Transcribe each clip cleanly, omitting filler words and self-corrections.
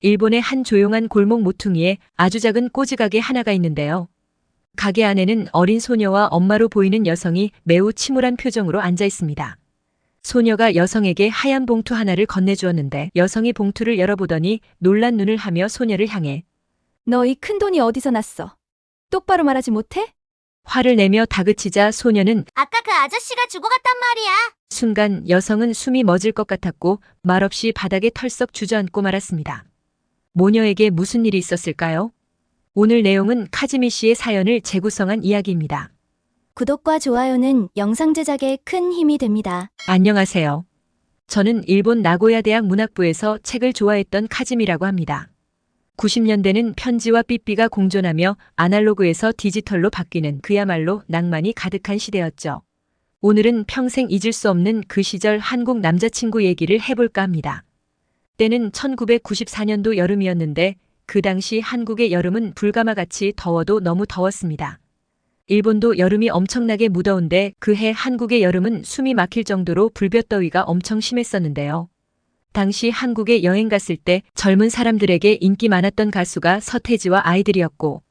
일본의 한 조용한 골목 모퉁이에 아주 작은 꼬지가게 하나가 있는데요. 가게 안에는 어린 소녀와 엄마로 보이는 여성이 매우 침울한 표정으로 앉아 있습니다. 소녀가 여성에게 하얀 봉투 하나를 건네주었는데 여성이 봉투를 열어보더니 놀란 눈을 하며 소녀를 향해 너 이 큰돈이 어디서 났어? 똑바로 말하지 못해? 화를 내며 다그치자 소녀는 아까 그 아저씨가 주고 갔단 말이야. 순간 여성은 숨이 멎을 것 같았고 말없이 바닥에 털썩 주저앉고 말았습니다. 모녀에게 무슨 일이 있었을까요? 오늘 내용은 카즈미 씨의 사연을 재구성한 이야기입니다. 구독과 좋아요는 영상 제작에 큰 힘이 됩니다. 안녕하세요. 저는 일본 나고야 대학 문학부에서 책을 좋아했던 카즈미라고 합니다. 90년대는 편지와 삐삐가 공존하며 아날로그에서 디지털로 바뀌는 그야말로 낭만이 가득한 시대였죠. 오늘은 평생 잊을 수 없는 그 시절 한국 남자친구 얘기를 해볼까 합니다. 때는 1994년도 여름이었는데 그 당시 한국의 여름은 불가마같이 더워도 너무 더웠습니다. 일본도 여름이 엄청나게 무더운데 그해 한국의 여름은 숨이 막힐 정도로 불볕더위가 엄청 심했었는데요. 당시 한국에 여행 갔을 때 젊은 사람들에게 인기 많았던 가수가 서태지와 아이들이었고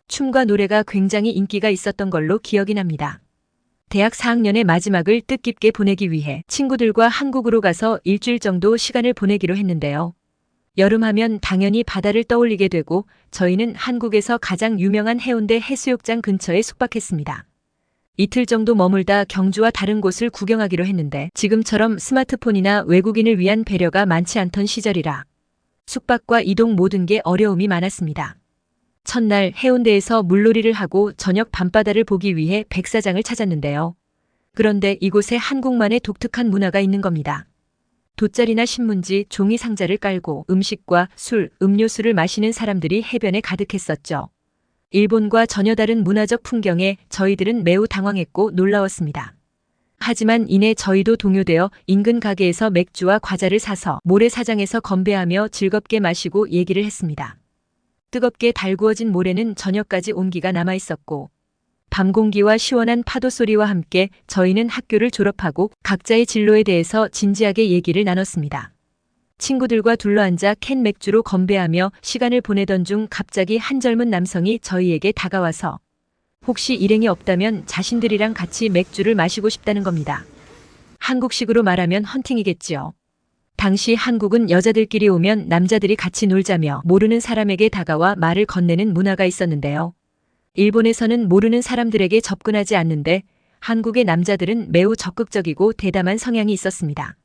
춤과 노래가 굉장히 인기가 있었던 걸로 기억이 납니다. 대학 4학년의 마지막을 뜻깊게 보내기 위해 친구들과 한국으로 가서 일주일 정도 시간을 보내기로 했는데요. 여름하면 당연히 바다를 떠올리게 되고 저희는 한국에서 가장 유명한 해운대 해수욕장 근처에 숙박했습니다. 이틀 정도 머물다 경주와 다른 곳을 구경하기로 했는데 지금처럼 스마트폰이나 외국인을 위한 배려가 많지 않던 시절이라 숙박과 이동 모든 게 어려움이 많았습니다. 첫날 해운대에서 물놀이를 하고 저녁 밤바다를 보기 위해 백사장을 찾았는데요. 그런데 이곳에 한국만의 독특한 문화가 있는 겁니다. 돗자리나 신문지, 종이 상자를 깔고 음식과 술, 음료수를 마시는 사람들이 해변에 가득했었죠. 일본과 전혀 다른 문화적 풍경에 저희들은 매우 당황했고 놀라웠습니다. 하지만 이내 저희도 동요되어 인근 가게에서 맥주와 과자를 사서 모래사장에서 건배하며 즐겁게 마시고 얘기를 했습니다. 뜨겁게 달구어진 모래는 저녁까지 온기가 남아있었고 밤 공기와 시원한 파도 소리와 함께 저희는 학교를 졸업하고 각자의 진로에 대해서 진지하게 얘기를 나눴습니다. 친구들과 둘러앉아 캔 맥주로 건배하며 시간을 보내던 중 갑자기 한 젊은 남성이 저희에게 다가와서 혹시 일행이 없다면 자신들이랑 같이 맥주를 마시고 싶다는 겁니다. 한국식으로 말하면 헌팅이겠지요. 당시 한국은 여자들끼리 오면 남자들이 같이 놀자며 모르는 사람에게 다가와 말을 건네는 문화가 있었는데요. 일본에서는 모르는 사람들에게 접근하지 않는데 한국의 남자들은 매우 적극적이고 대담한 성향이 있었습니다.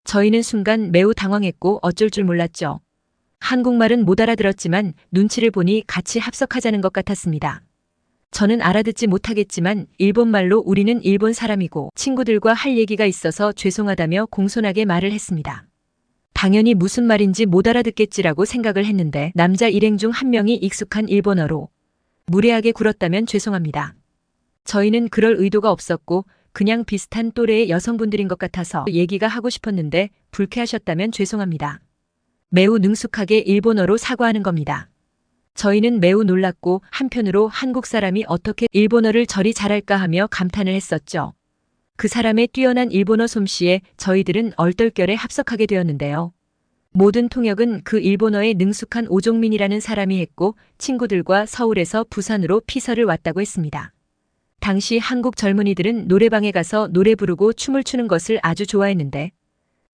저희는 순간 매우 당황했고 어쩔 줄 몰랐죠. 한국말은 못 알아들었지만 눈치를 보니 같이 합석하자는 것 같았습니다. 저는 알아듣지 못하겠지만 일본말로 우리는 일본 사람이고 친구들과 할 얘기가 있어서 죄송하다며 공손하게 말을 했습니다. 당연히 무슨 말인지 못 알아듣겠지라고 생각을 했는데 남자 일행 중 한 명이 익숙한 일본어로 무례하게 굴었다면 죄송합니다. 저희는 그럴 의도가 없었고 그냥 비슷한 또래의 여성분들인 것 같아서 얘기가 하고 싶었는데 불쾌하셨다면 죄송합니다. 매우 능숙하게 일본어로 사과하는 겁니다. 저희는 매우 놀랐고 한편으로 한국 사람이 어떻게 일본어를 저리 잘할까 하며 감탄을 했었죠. 그 사람의 뛰어난 일본어 솜씨에 저희들은 얼떨결에 합석하게 되었는데요. 모든 통역은 그 일본어에 능숙한 오종민이라는 사람이 했고 친구들과 서울에서 부산으로 피서를 왔다고 했습니다. 당시 한국 젊은이들은 노래방에 가서 노래 부르고 춤을 추는 것을 아주 좋아했는데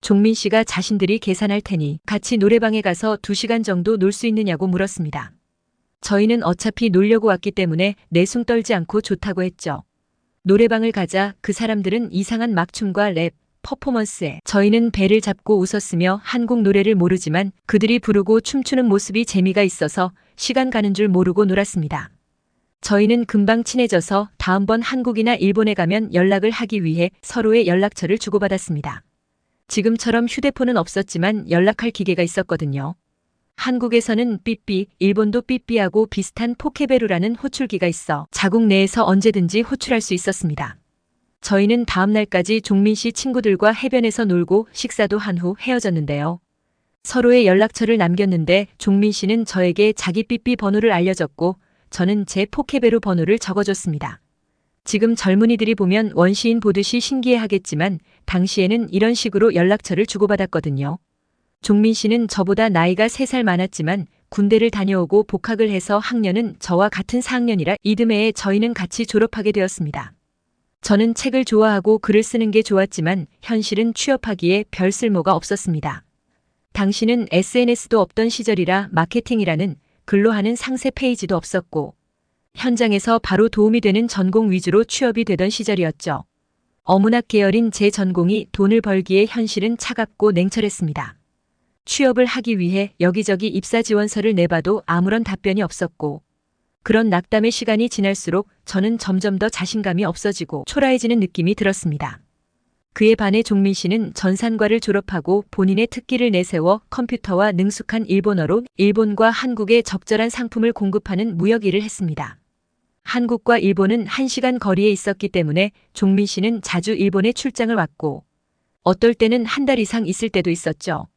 종민 씨가 자신들이 계산할 테니 같이 노래방에 가서 2시간 정도 놀 수 있느냐고 물었습니다. 저희는 어차피 놀려고 왔기 때문에 내숭 떨지 않고 좋다고 했죠. 노래방을 가자 그 사람들은 이상한 막춤과 랩, 퍼포먼스에 저희는 배를 잡고 웃었으며 한국 노래를 모르지만 그들이 부르고 춤추는 모습이 재미가 있어서 시간 가는 줄 모르고 놀았습니다. 저희는 금방 친해져서 다음번 한국이나 일본에 가면 연락을 하기 위해 서로의 연락처를 주고받았습니다. 지금처럼 휴대폰은 없었지만 연락할 기계가 있었거든요. 한국에서는 삐삐, 일본도 삐삐하고 비슷한 포케베루라는 호출기가 있어 자국 내에서 언제든지 호출할 수 있었습니다. 저희는 다음 날까지 종민 씨 친구들과 해변에서 놀고 식사도 한 후 헤어졌는데요. 서로의 연락처를 남겼는데 종민 씨는 저에게 자기 삐삐 번호를 알려줬고 저는 제 포케베루 번호를 적어줬습니다. 지금 젊은이들이 보면 원시인 보듯이 신기해하겠지만 당시에는 이런 식으로 연락처를 주고받았거든요. 종민 씨는 저보다 나이가 3살 많았지만 군대를 다녀오고 복학을 해서 학년은 저와 같은 4학년이라 이듬해에 저희는 같이 졸업하게 되었습니다. 저는 책을 좋아하고 글을 쓰는 게 좋았지만 현실은 취업하기에 별 쓸모가 없었습니다. 당시는 SNS도 없던 시절이라 마케팅이라는 글로 하는 상세 페이지도 없었고 현장에서 바로 도움이 되는 전공 위주로 취업이 되던 시절이었죠. 어문학 계열인 제 전공이 돈을 벌기에 현실은 차갑고 냉철했습니다. 취업을 하기 위해 여기저기 입사 지원서를 내봐도 아무런 답변이 없었고 그런 낙담의 시간이 지날수록 저는 점점 더 자신감이 없어지고 초라해지는 느낌이 들었습니다. 그에 반해 종민 씨는 전산과를 졸업하고 본인의 특기를 내세워 컴퓨터와 능숙한 일본어로 일본과 한국에 적절한 상품을 공급하는 무역 일을 했습니다. 한국과 일본은 1시간 거리에 있었기 때문에 종민 씨는 자주 일본에 출장을 왔고 어떨 때는 한 달 이상 있을 때도 있었죠.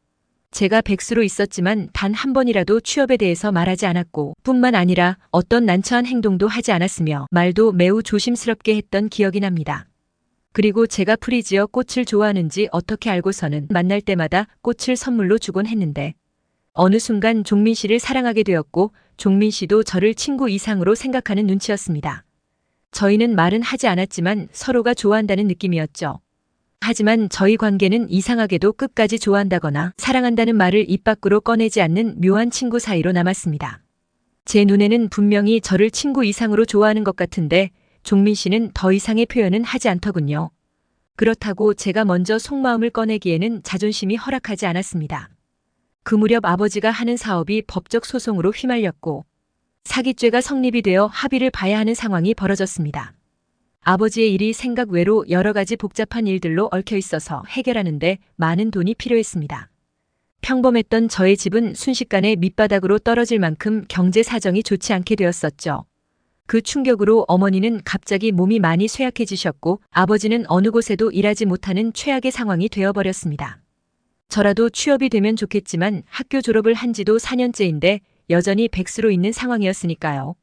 제가 백수로 있었지만 단 한 번이라도 취업에 대해서 말하지 않았고 뿐만 아니라 어떤 난처한 행동도 하지 않았으며 말도 매우 조심스럽게 했던 기억이 납니다. 그리고 제가 프리지어 꽃을 좋아하는지 어떻게 알고서는 만날 때마다 꽃을 선물로 주곤 했는데 어느 순간 종민 씨를 사랑하게 되었고 종민 씨도 저를 친구 이상으로 생각하는 눈치였습니다. 저희는 말은 하지 않았지만 서로가 좋아한다는 느낌이었죠. 하지만 저희 관계는 이상하게도 끝까지 좋아한다거나 사랑한다는 말을 입 밖으로 꺼내지 않는 묘한 친구 사이로 남았습니다. 제 눈에는 분명히 저를 친구 이상으로 좋아하는 것 같은데 종민 씨는 더 이상의 표현은 하지 않더군요. 그렇다고 제가 먼저 속마음을 꺼내기에는 자존심이 허락하지 않았습니다. 그 무렵 아버지가 하는 사업이 법적 소송으로 휘말렸고 사기죄가 성립이 되어 합의를 봐야 하는 상황이 벌어졌습니다. 아버지의 일이 생각 외로 여러 가지 복잡한 일들로 얽혀 있어서 해결하는데 많은 돈이 필요했습니다. 평범했던 저의 집은 순식간에 밑바닥으로 떨어질 만큼 경제 사정이 좋지 않게 되었었죠. 그 충격으로 어머니는 갑자기 몸이 많이 쇠약해지셨고 아버지는 어느 곳에도 일하지 못하는 최악의 상황이 되어버렸습니다. 저라도 취업이 되면 좋겠지만 학교 졸업을 한 지도 4년째인데 여전히 백수로 있는 상황이었으니까요.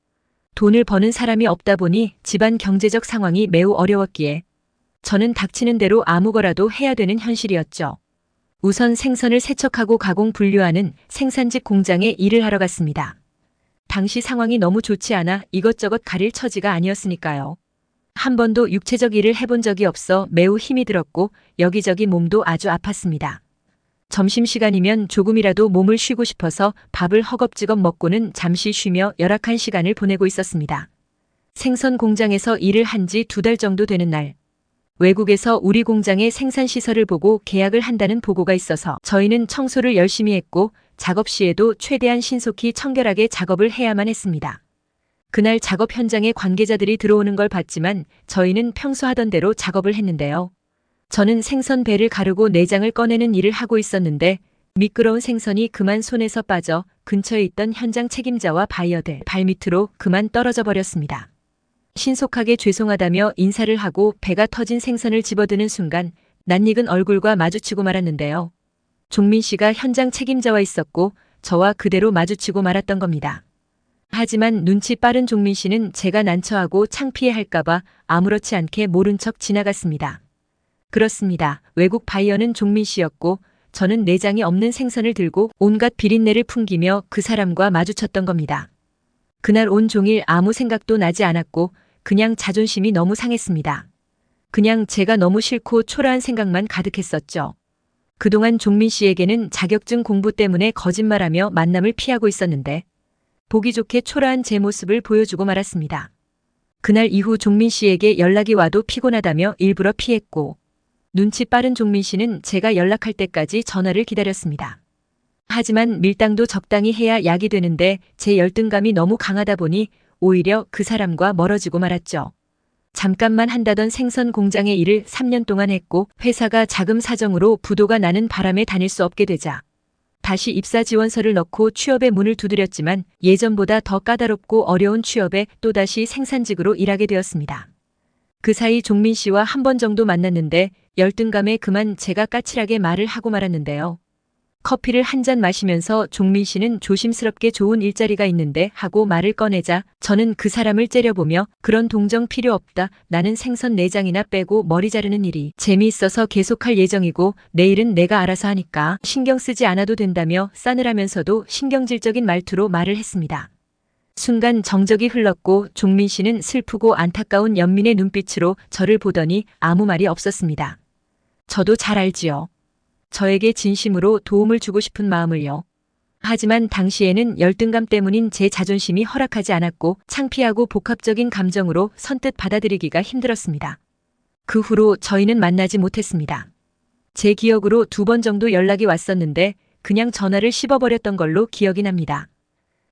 돈을 버는 사람이 없다 보니 집안 경제적 상황이 매우 어려웠기에 저는 닥치는 대로 아무 거라도 해야 되는 현실이었죠. 우선 생선을 세척하고 가공 분류하는 생산직 공장에 일을 하러 갔습니다. 당시 상황이 너무 좋지 않아 이것저것 가릴 처지가 아니었으니까요. 한 번도 육체적 일을 해본 적이 없어 매우 힘이 들었고 여기저기 몸도 아주 아팠습니다. 점심시간이면 조금이라도 몸을 쉬고 싶어서 밥을 허겁지겁 먹고는 잠시 쉬며 열악한 시간을 보내고 있었습니다. 생선 공장에서 일을 한 지 2달 정도 되는 날, 외국에서 우리 공장의 생산시설을 보고 계약을 한다는 보고가 있어서 저희는 청소를 열심히 했고 작업 시에도 최대한 신속히 청결하게 작업을 해야만 했습니다. 그날 작업 현장에 관계자들이 들어오는 걸 봤지만 저희는 평소 하던 대로 작업을 했는데요. 저는 생선 배를 가르고 내장을 꺼내는 일을 하고 있었는데 미끄러운 생선이 그만 손에서 빠져 근처에 있던 현장 책임자와 바이어들 발밑으로 그만 떨어져 버렸습니다. 신속하게 죄송하다며 인사를 하고 배가 터진 생선을 집어드는 순간 낯익은 얼굴과 마주치고 말았는데요. 종민 씨가 현장 책임자와 있었고 저와 그대로 마주치고 말았던 겁니다. 하지만 눈치 빠른 종민 씨는 제가 난처하고 창피해 할까봐 아무렇지 않게 모른 척 지나갔습니다. 그렇습니다. 외국 바이어는 종민 씨였고 저는 내장이 없는 생선을 들고 온갖 비린내를 풍기며 그 사람과 마주쳤던 겁니다. 그날 온종일 아무 생각도 나지 않았고 그냥 자존심이 너무 상했습니다. 그냥 제가 너무 싫고 초라한 생각만 가득했었죠. 그동안 종민 씨에게는 자격증 공부 때문에 거짓말하며 만남을 피하고 있었는데 보기 좋게 초라한 제 모습을 보여주고 말았습니다. 그날 이후 종민 씨에게 연락이 와도 피곤하다며 일부러 피했고 눈치 빠른 종민 씨는 제가 연락할 때까지 전화를 기다렸습니다. 하지만 밀당도 적당히 해야 약이 되는데 제 열등감이 너무 강하다 보니 오히려 그 사람과 멀어지고 말았죠. 잠깐만 한다던 생선 공장의 일을 3년 동안 했고 회사가 자금 사정으로 부도가 나는 바람에 다닐 수 없게 되자 다시 입사 지원서를 넣고 취업의 문을 두드렸지만 예전보다 더 까다롭고 어려운 취업에 또다시 생산직으로 일하게 되었습니다. 그 사이 종민 씨와 한 번 정도 만났는데 열등감에 그만 제가 까칠하게 말을 하고 말았는데요. 커피를 한 잔 마시면서 종민 씨는 조심스럽게 좋은 일자리가 있는데 하고 말을 꺼내자 저는 그 사람을 째려보며 그런 동정 필요 없다. 나는 생선 내장이나 빼고 머리 자르는 일이 재미있어서 계속할 예정이고 내일은 내가 알아서 하니까 신경 쓰지 않아도 된다며 싸늘하면서도 신경질적인 말투로 말을 했습니다. 순간 정적이 흘렀고 종민 씨는 슬프고 안타까운 연민의 눈빛으로 저를 보더니 아무 말이 없었습니다. 저도 잘 알지요. 저에게 진심으로 도움을 주고 싶은 마음을요. 하지만 당시에는 열등감 때문인 제 자존심이 허락하지 않았고 창피하고 복합적인 감정으로 선뜻 받아들이기가 힘들었습니다. 그 후로 저희는 만나지 못했습니다. 제 기억으로 2번 정도 연락이 왔었는데 그냥 전화를 씹어버렸던 걸로 기억이 납니다.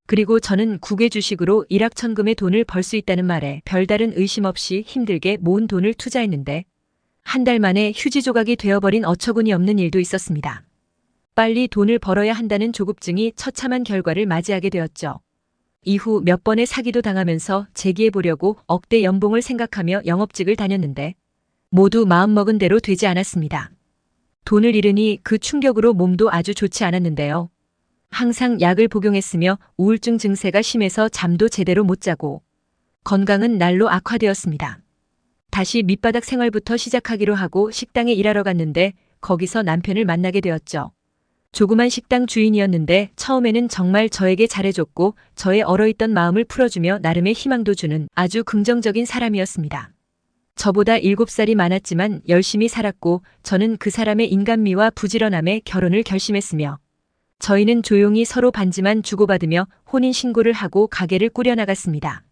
그리고 저는 국외 주식으로 일확천금의 돈을 벌 수 있다는 말에 별다른 의심 없이 힘들게 모은 돈을 투자했는데 한 달 만에 휴지 조각이 되어버린 어처구니 없는 일도 있었습니다. 빨리 돈을 벌어야 한다는 조급증이 처참한 결과를 맞이하게 되었죠. 이후 몇 번의 사기도 당하면서 재기해보려고 억대 연봉을 생각하며 영업직을 다녔는데 모두 마음먹은 대로 되지 않았습니다. 돈을 잃으니 그 충격으로 몸도 아주 좋지 않았는데요. 항상 약을 복용했으며 우울증 증세가 심해서 잠도 제대로 못 자고 건강은 날로 악화되었습니다. 다시 밑바닥 생활부터 시작하기로 하고 식당에 일하러 갔는데 거기서 남편을 만나게 되었죠. 조그만 식당 주인이었는데 처음에는 정말 저에게 잘해줬고 저의 얼어있던 마음을 풀어주며 나름의 희망도 주는 아주 긍정적인 사람이었습니다. 저보다 7살이 많았지만 열심히 살았고 저는 그 사람의 인간미와 부지런함에 결혼을 결심했으며 저희는 조용히 서로 반지만 주고받으며 혼인신고를 하고 가게를 꾸려나갔습니다.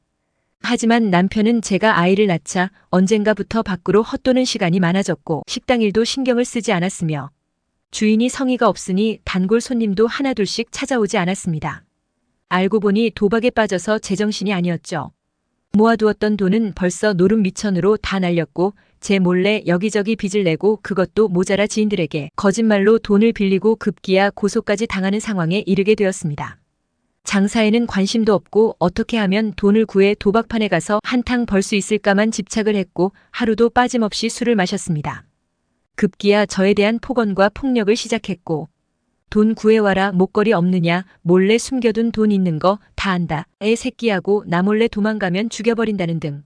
하지만 남편은 제가 아이를 낳자 언젠가부터 밖으로 헛도는 시간이 많아졌고 식당 일도 신경을 쓰지 않았으며 주인이 성의가 없으니 단골 손님도 하나둘씩 찾아오지 않았습니다. 알고 보니 도박에 빠져서 제정신이 아니었죠. 모아두었던 돈은 벌써 노름 미천으로 다 날렸고 제 몰래 여기저기 빚을 내고 그것도 모자라 지인들에게 거짓말로 돈을 빌리고 급기야 고소까지 당하는 상황에 이르게 되었습니다. 장사에는 관심도 없고 어떻게 하면 돈을 구해 도박판에 가서 한탕 벌 수 있을까만 집착을 했고 하루도 빠짐없이 술을 마셨습니다. 급기야 저에 대한 폭언과 폭력을 시작했고 돈 구해와라 목걸이 없느냐 몰래 숨겨둔 돈 있는 거 다 안다 애 새끼하고 나 몰래 도망가면 죽여버린다는 등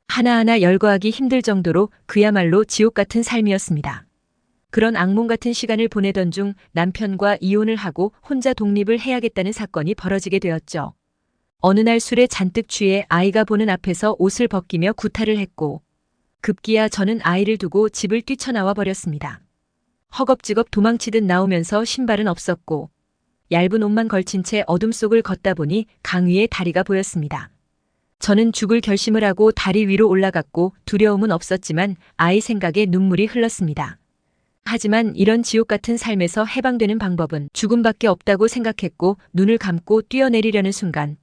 하나하나 열거하기 힘들 정도로 그야말로 지옥 같은 삶이었습니다. 그런 악몽 같은 시간을 보내던 중 남편과 이혼을 하고 혼자 독립을 해야겠다는 사건이 벌어지게 되었죠. 어느 날 술에 잔뜩 취해 아이가 보는 앞에서 옷을 벗기며 구타를 했고 급기야 저는 아이를 두고 집을 뛰쳐나와 버렸습니다. 허겁지겁 도망치듯 나오면서 신발은 없었고 얇은 옷만 걸친 채 어둠 속을 걷다 보니 강 위에 다리가 보였습니다. 저는 죽을 결심을 하고 다리 위로 올라갔고 두려움은 없었지만 아이 생각에 눈물이 흘렀습니다. 하지만 이런 지옥 같은 삶에서 해방되는 방법은 죽음밖에 없다고 생각했고 눈을 감고 뛰어내리려는 순간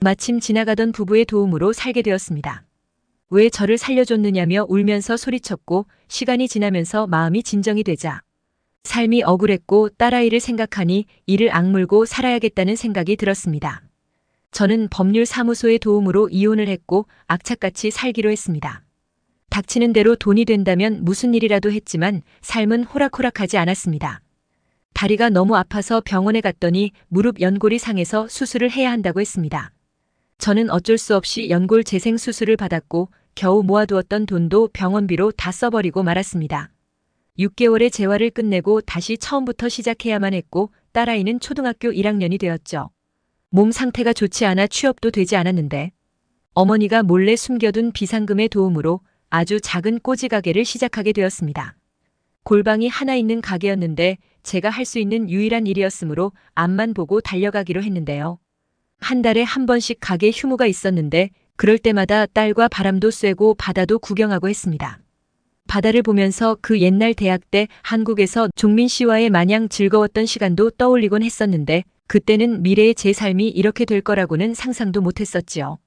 마침 지나가던 부부의 도움으로 살게 되었습니다. 왜 저를 살려줬느냐며 울면서 소리쳤고 시간이 지나면서 마음이 진정이 되자 삶이 억울했고 딸아이를 생각하니 이를 악물고 살아야겠다는 생각이 들었습니다. 저는 법률사무소의 도움으로 이혼을 했고 악착같이 살기로 했습니다. 닥치는 대로 돈이 된다면 무슨 일이라도 했지만 삶은 호락호락하지 않았습니다. 다리가 너무 아파서 병원에 갔더니 무릎 연골이 상해서 수술을 해야 한다고 했습니다. 저는 어쩔 수 없이 연골 재생 수술을 받았고 겨우 모아두었던 돈도 병원비로 다 써버리고 말았습니다. 6개월의 재활을 끝내고 다시 처음부터 시작해야만 했고 딸아이는 초등학교 1학년이 되었죠. 몸 상태가 좋지 않아 취업도 되지 않았는데 어머니가 몰래 숨겨둔 비상금의 도움으로 아주 작은 꼬지 가게를 시작하게 되었습니다. 골방이 하나 있는 가게였는데 제가 할 수 있는 유일한 일이었으므로 앞만 보고 달려가기로 했는데요. 한 달에 한 번씩 가게 휴무가 있었는데 그럴 때마다 딸과 바람도 쐬고 바다도 구경하고 했습니다. 바다를 보면서 그 옛날 대학 때 한국에서 종민 씨와의 마냥 즐거웠던 시간도 떠올리곤 했었는데 그때는 미래의 제 삶이 이렇게 될 거라고는 상상도 못했었지요.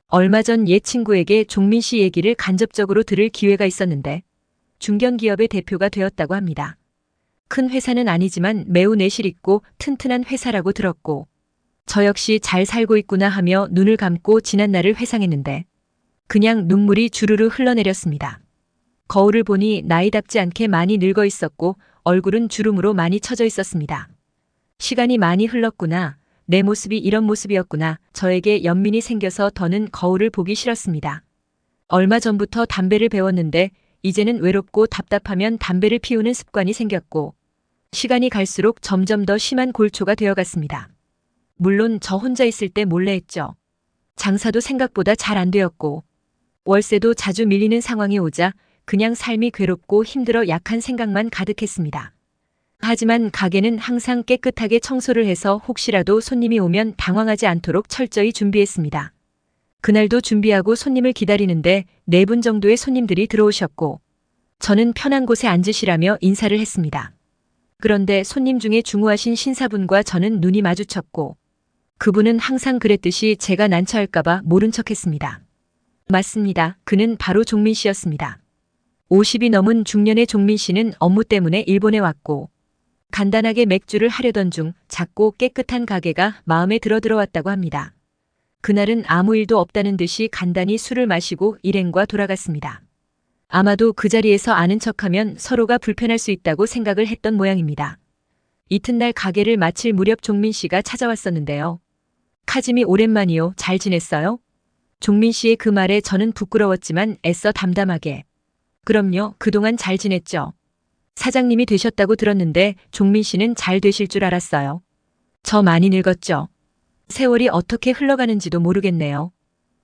얼마 전 옛 친구에게 종민 씨 얘기를 간접적으로 들을 기회가 있었는데 중견기업의 대표가 되었다고 합니다. 큰 회사는 아니지만 매우 내실 있고 튼튼한 회사라고 들었고 저 역시 잘 살고 있구나 하며 눈을 감고 지난 날을 회상했는데 그냥 눈물이 주르르 흘러내렸습니다. 거울을 보니 나이답지 않게 많이 늙어 있었고 얼굴은 주름으로 많이 처져 있었습니다. 시간이 많이 흘렀구나. 내 모습이 이런 모습이었구나. 저에게 연민이 생겨서 더는 거울을 보기 싫었습니다. 얼마 전부터 담배를 배웠는데 이제는 외롭고 답답하면 담배를 피우는 습관이 생겼고 시간이 갈수록 점점 더 심한 골초가 되어갔습니다. 물론 저 혼자 있을 때 몰래 했죠. 장사도 생각보다 잘 안 되었고 월세도 자주 밀리는 상황이 오자 그냥 삶이 괴롭고 힘들어 약한 생각만 가득했습니다. 하지만 가게는 항상 깨끗하게 청소를 해서 혹시라도 손님이 오면 당황하지 않도록 철저히 준비했습니다. 그날도 준비하고 손님을 기다리는데 4분 정도의 손님들이 들어오셨고 저는 편한 곳에 앉으시라며 인사를 했습니다. 그런데 손님 중에 중후하신 신사분과 저는 눈이 마주쳤고 그분은 항상 그랬듯이 제가 난처할까봐 모른 척했습니다. 맞습니다. 그는 바로 종민 씨였습니다. 50이 넘은 중년의 종민 씨는 업무 때문에 일본에 왔고 간단하게 맥주를 하려던 중 작고 깨끗한 가게가 마음에 들어왔다고 합니다. 그날은 아무 일도 없다는 듯이 간단히 술을 마시고 일행과 돌아갔습니다. 아마도 그 자리에서 아는 척하면 서로가 불편할 수 있다고 생각을 했던 모양입니다. 이튿날 가게를 마칠 무렵 종민 씨가 찾아왔었는데요. 카즈미 오랜만이요. 잘 지냈어요? 종민 씨의 그 말에 저는 부끄러웠지만 애써 담담하게. 그럼요. 그동안 잘 지냈죠. 사장님이 되셨다고 들었는데 종민 씨는 잘 되실 줄 알았어요. 저 많이 늙었죠. 세월이 어떻게 흘러가는지도 모르겠네요.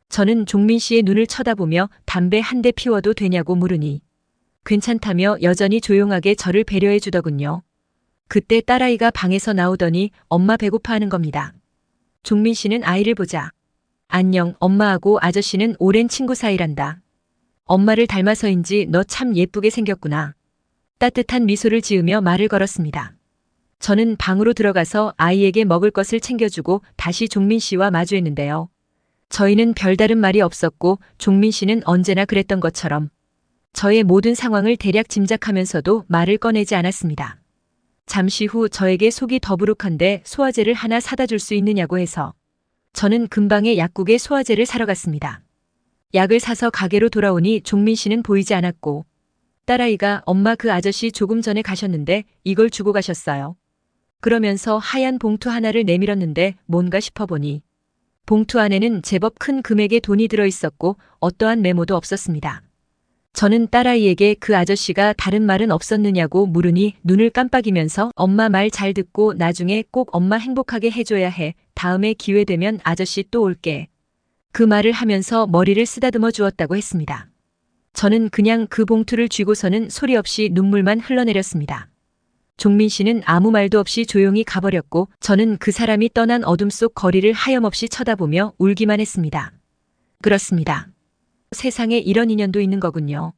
저는 종민 씨의 눈을 쳐다보며 담배 한 대 피워도 되냐고 물으니 괜찮다며 여전히 조용하게 저를 배려해 주더군요. 그때 딸아이가 방에서 나오더니 엄마 배고파하는 겁니다. 종민 씨는 아이를 보자. 안녕, 엄마하고 아저씨는 오랜 친구 사이란다. 엄마를 닮아서인지 너 참 예쁘게 생겼구나. 따뜻한 미소를 지으며 말을 걸었습니다. 저는 방으로 들어가서 아이에게 먹을 것을 챙겨주고 다시 종민 씨와 마주했는데요. 저희는 별다른 말이 없었고 종민 씨는 언제나 그랬던 것처럼 저의 모든 상황을 대략 짐작하면서도 말을 꺼내지 않았습니다. 잠시 후 저에게 속이 더부룩한데 소화제를 하나 사다 줄 수 있느냐고 해서 저는 근방의 약국에 소화제를 사러 갔습니다. 약을 사서 가게로 돌아오니 종민 씨는 보이지 않았고 딸아이가 엄마 그 아저씨 조금 전에 가셨는데 이걸 주고 가셨어요. 그러면서 하얀 봉투 하나를 내밀었는데 뭔가 싶어보니 봉투 안에는 제법 큰 금액의 돈이 들어있었고 어떠한 메모도 없었습니다. 저는 딸아이에게 그 아저씨가 다른 말은 없었느냐고 물으니 눈을 깜빡이면서 엄마 말 잘 듣고 나중에 꼭 엄마 행복하게 해줘야 해. 다음에 기회 되면 아저씨 또 올게. 그 말을 하면서 머리를 쓰다듬어 주었다고 했습니다. 저는 그냥 그 봉투를 쥐고서는 소리 없이 눈물만 흘러내렸습니다. 종민 씨는 아무 말도 없이 조용히 가버렸고 저는 그 사람이 떠난 어둠 속 거리를 하염없이 쳐다보며 울기만 했습니다. 그렇습니다. 세상에 이런 인연도 있는 거군요.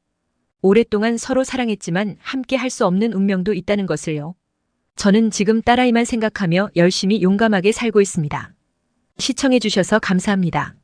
오랫동안 서로 사랑했지만 함께 할 수 없는 운명도 있다는 것을요. 저는 지금 딸아이만 생각하며 열심히 용감하게 살고 있습니다. 시청해 주셔서 감사합니다.